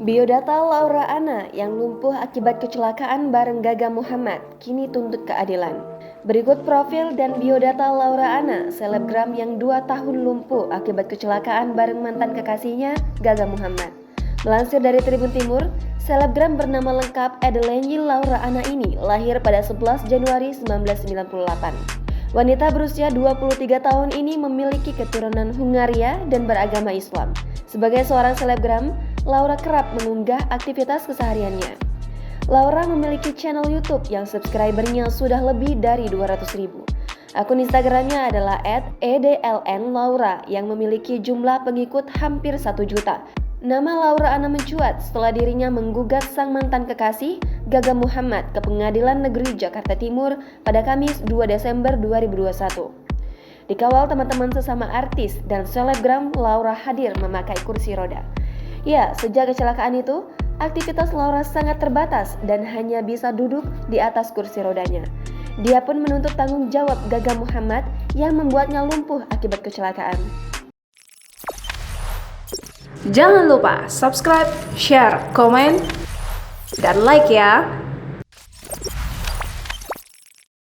Biodata Laura Anna yang lumpuh akibat kecelakaan bareng Gaga Muhammad kini tuntut keadilan. Berikut profil dan biodata Laura Anna, selebgram yang 2 tahun lumpuh akibat kecelakaan bareng mantan kekasihnya Gaga Muhammad. Melansir dari Tribun Timur, selebgram bernama lengkap Adelenyi Laura Anna ini lahir pada 11 Januari 1998. Wanita berusia 23 tahun ini memiliki keturunan Hungaria dan beragama Islam. Sebagai seorang selebgram, Laura kerap mengunggah aktivitas kesehariannya. Laura memiliki channel YouTube yang subscribernya sudah lebih dari 200.000. Akun Instagramnya adalah @edlnlaura yang memiliki jumlah pengikut hampir 1 juta. Nama Laura Anna mencuat setelah dirinya menggugat sang mantan kekasih Gaga Muhammad ke Pengadilan Negeri Jakarta Timur pada Kamis 2 Desember 2021. Dikawal teman-teman sesama artis dan selebgram, Laura hadir memakai kursi roda. Ya, sejak kecelakaan itu, aktivitas Laura sangat terbatas dan hanya bisa duduk di atas kursi rodanya. Dia pun menuntut tanggung jawab Gaga Muhammad yang membuatnya lumpuh akibat kecelakaan. Jangan lupa subscribe, share, komen, dan like ya!